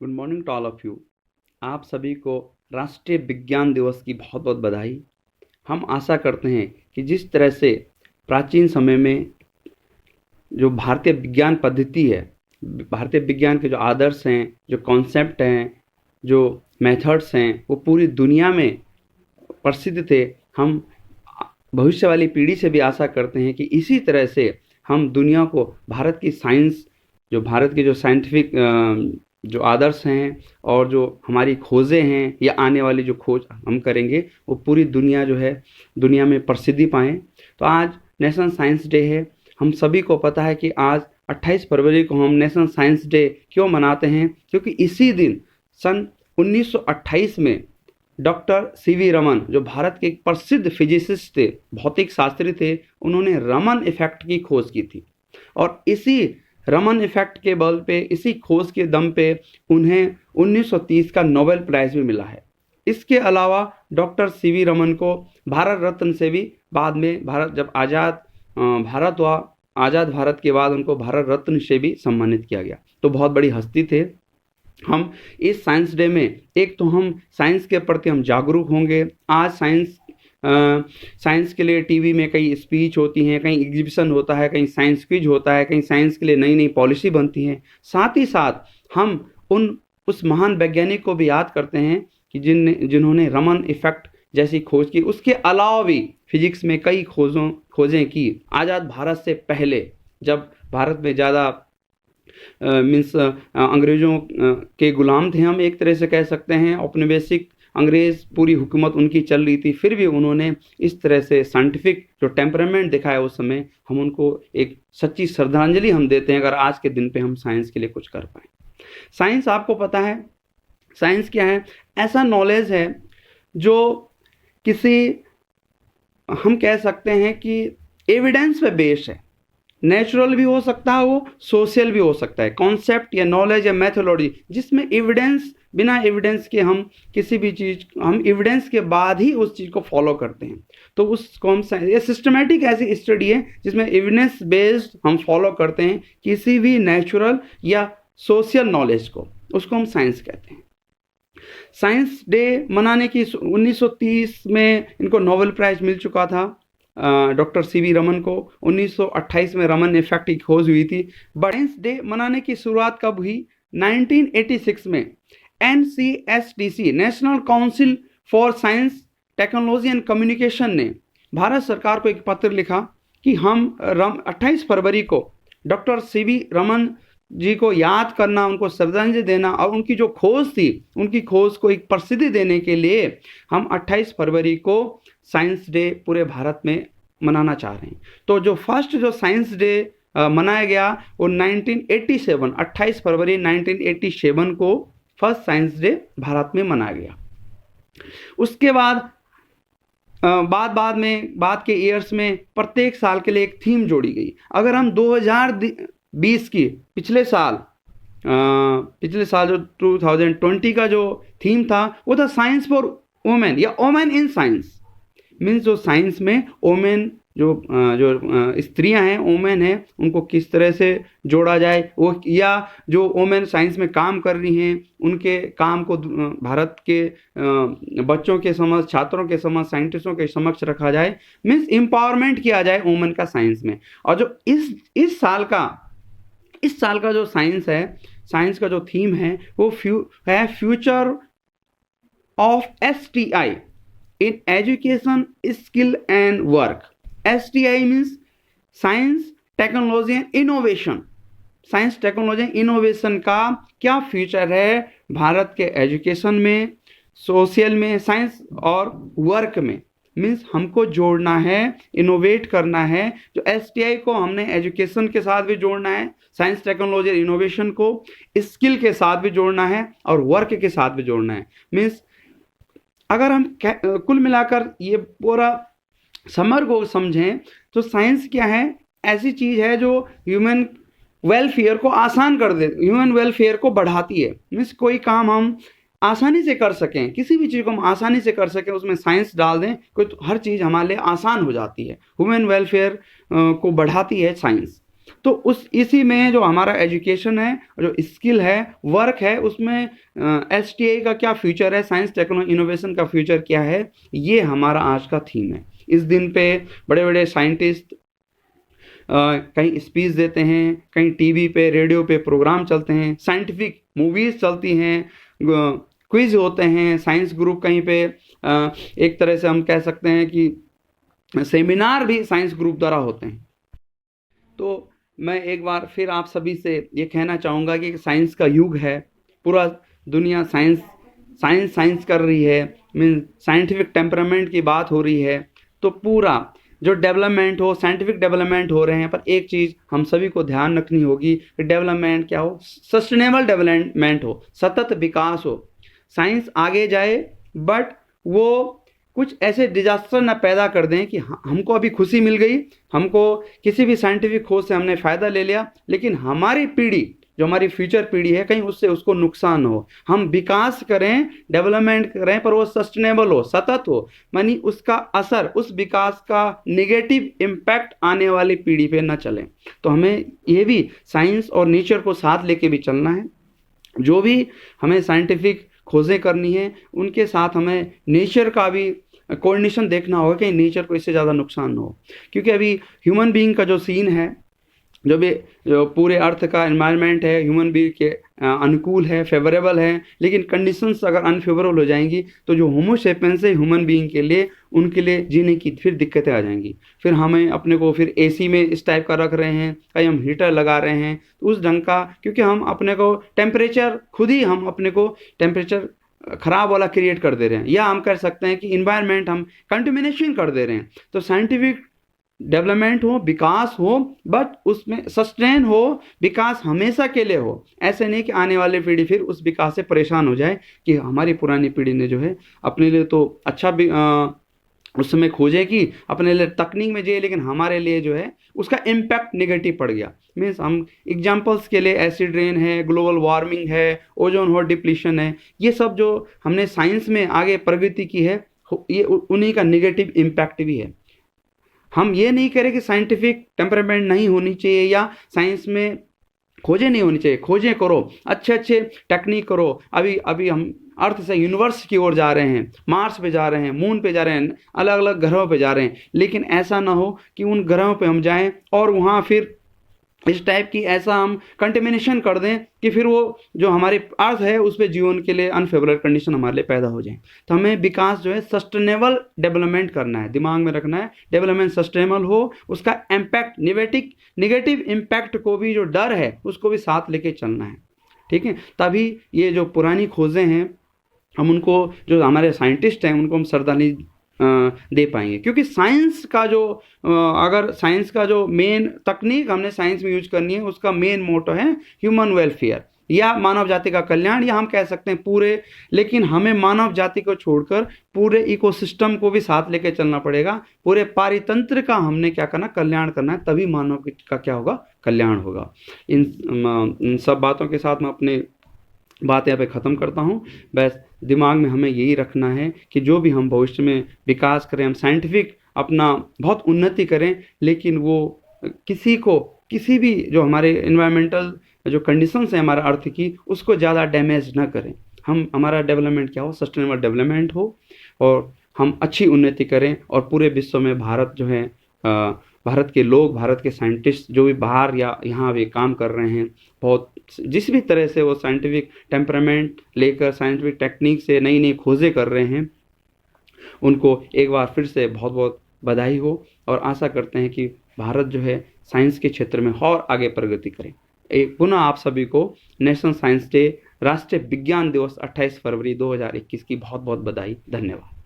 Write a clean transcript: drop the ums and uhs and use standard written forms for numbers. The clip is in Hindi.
Good morning to all of you. आप सभी को राष्ट्रीय विज्ञान दिवस की बहुत बहुत बधाई। हम आशा करते हैं कि जिस तरह से प्राचीन समय में जो भारतीय विज्ञान पद्धति है, भारतीय विज्ञान के जो आदर्श हैं, जो कॉन्सेप्ट हैं, जो मेथड्स हैं, वो पूरी दुनिया में प्रसिद्ध थे। हम भविष्य वाली पीढ़ी से भी आशा करते हैं कि इसी तरह से हम दुनिया को भारत की साइंस, जो भारत की जो साइंटिफिक जो आदर्श हैं और जो हमारी खोजें हैं या आने वाली जो खोज हम करेंगे, वो पूरी दुनिया जो है दुनिया में प्रसिद्धि पाएँ। तो आज नेशनल साइंस डे है। हम सभी को पता है कि आज 28 फरवरी को हम नेशनल साइंस डे क्यों मनाते हैं, क्योंकि इसी दिन सन 1928 में डॉक्टर सीवी रमन, जो भारत के एक प्रसिद्ध फिजिसिस्ट थे, भौतिक शास्त्री थे, उन्होंने रमन इफेक्ट की खोज की थी। और इसी रमन इफेक्ट के बल पे, इसी खोज के दम पे उन्हें 1930 का नोबेल प्राइज भी मिला है। इसके अलावा डॉक्टर सीवी रमन को भारत रत्न से भी बाद में, भारत जब भारत हुआ, आज़ाद भारत के बाद उनको भारत रत्न से भी सम्मानित किया गया। तो बहुत बड़ी हस्ती थे। हम इस साइंस डे में एक तो हम साइंस के प्रति हम जागरूक होंगे। आज साइंस के लिए टीवी में कई स्पीच होती हैं, कहीं एग्जीबिशन होता है, कहीं साइंस क्विज होता है, कहीं साइंस के लिए नई नई पॉलिसी बनती है। साथ ही साथ हम उस महान वैज्ञानिक को भी याद करते हैं कि जिन्होंने रमन इफेक्ट जैसी खोज की। उसके अलावा भी फिजिक्स में कई खोजें की। आज़ाद भारत से पहले, जब भारत में ज़्यादा अंग्रेज़ों के गुलाम थे, हम एक तरह से कह सकते हैं, औपनिवेशिक अंग्रेज़ पूरी हुकूमत उनकी चल रही थी, फिर भी उन्होंने इस तरह से साइंटिफिक जो टेम्परामेंट दिखाया उस समय, हम उनको एक सच्ची श्रद्धांजलि हम देते हैं अगर आज के दिन पे हम साइंस के लिए कुछ कर पाएँ। साइंस, आपको पता है साइंस क्या है? ऐसा नॉलेज है जो हम कह सकते हैं कि एविडेंस पे बेस्ड है। नेचुरल भी हो सकता है, वो सोशल भी हो सकता है। कॉन्सेप्ट या नॉलेज या मैथोलॉजी जिसमें एविडेंस, बिना एविडेंस के हम किसी भी चीज़, हम एविडेंस के बाद ही उस चीज़ को फॉलो करते हैं, तो उसको हम ये सिस्टमेटिक ऐसी स्टडी है जिसमें एविडेंस बेस्ड हम फॉलो करते हैं किसी भी नेचुरल या सोशल नॉलेज को, उसको हम साइंस कहते हैं। साइंस डे मनाने की 1930 में इनको नोबेल प्राइज मिल चुका था। डॉक्टर सीवी रमन को 1928 में रमन इफेक्ट की खोज हुई थी। बट साइंस डे मनाने की शुरुआत कब हुई? 1986 में NCSTC, national council for science, technology and communication ने भारत सरकार को एक पत्र लिखा कि हम 28 फरवरी को डॉक्टर सीवी रमन जी को याद करना, उनको श्रद्धांजलि देना और उनकी जो खोज थी, उनकी खोज को एक प्रसिद्धि देने के लिए हम 28 फरवरी को साइंस डे पूरे भारत में मनाना चाह रहे हैं। तो जो फर्स्ट जो साइंस डे मनाया गया वो 1987, 28 फरवरी 1987 को फर्स्ट साइंस डे भारत में मनाया गया। उसके बाद बाद के ईयर्स में प्रत्येक साल के लिए एक थीम जोड़ी गई। अगर हम 2020 की पिछले साल जो 2020 का जो थीम था वो था साइंस फॉर वुमेन या वुमेन इन साइंस। मीन्स जो साइंस में वुमेन, जो स्त्रियां हैं, वुमेन हैं, उनको किस तरह से जोड़ा जाए, वो या जो वुमेन साइंस में काम कर रही हैं उनके काम को भारत के बच्चों के समक्ष, छात्रों के समक्ष, साइंटिस्टों के समक्ष रखा जाए। मीन्स एम्पावरमेंट किया जाए वुमेन का साइंस में। और जो इस साल का जो साइंस है, साइंस का जो थीम है वो future of STI in education, skill and work. STI means science, technology and innovation. Science, technology, innovation का क्या फ्यूचर है भारत के एजुकेशन में, सोशल में, साइंस और वर्क में। मीन्स हमको जोड़ना है, इनोवेट करना है। जो STI को हमने एजुकेशन के साथ भी जोड़ना है, साइंस, टेक्नोलॉजी, इनोवेशन को स्किल के साथ भी जोड़ना है और वर्क के साथ भी जोड़ना है। मीन्स अगर हम कुल मिलाकर ये पूरा समर को समझें तो साइंस क्या है? ऐसी चीज़ है जो ह्यूमन वेलफेयर को आसान कर दे, ह्यूमन वेलफेयर को बढ़ाती है। मीन्स कोई काम हम आसानी से कर सकें, किसी भी चीज़ को हम आसानी से कर सकें, उसमें साइंस डाल दें, कोई तो हर चीज़ हमारे लिए आसान हो जाती है। ह्यूमन वेलफेयर को बढ़ाती है साइंस। तो उस इसी में जो हमारा एजुकेशन है, जो स्किल है, वर्क है, उसमें एसटीआई का क्या फ्यूचर है, साइंस टेक्नोलॉजी इनोवेशन का फ्यूचर क्या है, ये हमारा आज का थीम है। इस दिन पे बड़े बड़े साइंटिस्ट कहीं स्पीच देते हैं, कहीं टीवी पे रेडियो पे प्रोग्राम चलते हैं, साइंटिफिक मूवीज चलती हैं, क्विज होते हैं, साइंस ग्रुप कहीं पे एक तरह से हम कह सकते हैं कि सेमिनार भी साइंस ग्रुप द्वारा होते हैं। तो मैं एक बार फिर आप सभी से ये कहना चाहूँगा कि साइंस का युग है, पूरा दुनिया साइंस साइंस साइंस कर रही है, मीन साइंटिफिक टेम्परामेंट की बात हो रही है। तो पूरा जो डेवलपमेंट हो, साइंटिफिक डेवलपमेंट हो रहे हैं, पर एक चीज़ हम सभी को ध्यान रखनी होगी कि डेवलपमेंट क्या हो, सस्टेनेबल डेवलपमेंट हो, सतत विकास हो। साइंस आगे जाए बट वो कुछ ऐसे डिजास्टर ना पैदा कर दें कि हमको अभी खुशी मिल गई, हमको किसी भी साइंटिफिक खोज से हमने फ़ायदा ले लिया, लेकिन हमारी पीढ़ी, जो हमारी फ्यूचर पीढ़ी है, कहीं उससे उसको नुकसान हो। हम विकास करें, डेवलपमेंट करें, पर वो सस्टेनेबल हो, सतत हो, मानी उसका असर, उस विकास का नेगेटिव इम्पैक्ट आने वाली पीढ़ी पे न चले। तो हमें ये भी साइंस और नेचर को साथ लेके भी चलना है। जो भी हमें साइंटिफिक खोजें करनी है, उनके साथ हमें नेचर का भी कोऑर्डिनेशन देखना होगा कि नेचर को इससे ज़्यादा नुकसान न हो। क्योंकि अभी ह्यूमन बीइंग का जो सीन है, जो पूरे अर्थ का एनवायरनमेंट है, ह्यूमन बीइंग के अनुकूल है, फेवरेबल है, लेकिन कंडीशंस अगर अनफेवरेबल हो जाएंगी तो जो होमो सेपियंस है ह्यूमन बीइंग के लिए, उनके लिए जीने की फिर दिक्कतें आ जाएंगी। फिर हमें अपने को फिर एसी में इस टाइप का रख रहे हैं, कहीं हम हीटर लगा रहे हैं, तो उस ढंग का, क्योंकि हम अपने को टेम्परेचर, खुद ही हम अपने को टेम्परेचर खराब वाला क्रिएट कर दे रहे हैं, या हम कर सकते हैं कि इन्वायरमेंट हम कंटेमिनेशन कर दे रहे हैं। तो साइंटिफिक डेवलपमेंट हो, विकास हो, बट उसमें सस्टेन हो, विकास हमेशा के लिए हो। ऐसे नहीं कि आने वाली पीढ़ी फिर उस विकास से परेशान हो जाए कि हमारी पुरानी पीढ़ी ने जो है अपने लिए तो अच्छा भी उस समय खोजेगी, अपने लिए तकनीक में जाए, लेकिन हमारे लिए जो है उसका इम्पैक्ट नेगेटिव पड़ गया। मीन्स हम एग्जांपल्स के लिए एसिड रेन है, ग्लोबल वार्मिंग है, ओजोन होल डिप्लीशन है, ये सब जो हमने साइंस में आगे प्रगति की है, ये उन्हीं का नेगेटिव इम्पैक्ट भी है। हम ये नहीं कह रहे कि साइंटिफिक टेम्परामेंट नहीं होनी चाहिए या साइंस में खोजें नहीं होनी चाहिए, खोजें करो, अच्छे अच्छे टेक्निक करो। अभी अभी हम अर्थ से यूनिवर्स की ओर जा रहे हैं, मार्स पे जा रहे हैं, मून पे जा रहे हैं, अलग अलग ग्रहों पे जा रहे हैं, लेकिन ऐसा ना हो कि उन ग्रहों पे हम जाएं और वहाँ फिर इस टाइप की ऐसा हम कंटेमिनेशन कर दें कि फिर वो जो हमारी अर्थ है उस पर जीवन के लिए अनफेवरेबल कंडीशन हमारे लिए पैदा हो जाए। तो हमें विकास जो है सस्टेनेबल डेवलपमेंट करना है, दिमाग में रखना है, डेवलपमेंट सस्टेनेबल हो, उसका इम्पैक्ट निगेटिव इम्पैक्ट को भी, जो डर है उसको भी साथ लेके चलना है। ठीक है, तभी ये जो पुरानी खोजें हैं हम उनको, जो हमारे साइंटिस्ट हैं उनको हम श्रद्धांजलि दे पाएंगे। क्योंकि साइंस का जो अगर साइंस का जो मेन तकनीक हमने साइंस में यूज करनी है, उसका मेन मोटो है ह्यूमन वेलफेयर या मानव जाति का कल्याण, या हम कह सकते हैं पूरे, लेकिन हमें मानव जाति को छोड़कर पूरे इकोसिस्टम को भी साथ लेके चलना पड़ेगा। पूरे पारितंत्र का हमने क्या करना, कल्याण करना है, तभी मानव का क्या होगा, कल्याण होगा। इन सब बातों के साथ मैं अपने बात यहाँ पे ख़त्म करता हूँ। बस दिमाग में हमें यही रखना है कि जो भी हम भविष्य में विकास करें, हम साइंटिफिक अपना बहुत उन्नति करें, लेकिन वो किसी भी जो हमारे इन्वायरमेंटल जो कंडीशंस हैं हमारा अर्थ की, उसको ज़्यादा डैमेज ना करें। हमारा डेवलपमेंट क्या हो, सस्टेनेबल डेवलपमेंट हो, और हम अच्छी उन्नति करें, और पूरे विश्व में भारत जो है, भारत के लोग, भारत के साइंटिस्ट जो भी बाहर या यहाँ भी काम कर रहे हैं, बहुत जिस भी तरह से वो साइंटिफिक टेम्परामेंट लेकर साइंटिफिक टेक्निक से नई नई खोजें कर रहे हैं, उनको एक बार फिर से बहुत बहुत बधाई हो, और आशा करते हैं कि भारत जो है साइंस के क्षेत्र में और आगे प्रगति करें। एक पुनः आप सभी को नेशनल साइंस डे, राष्ट्रीय विज्ञान दिवस 28 फरवरी 2021 की बहुत बहुत बधाई। धन्यवाद।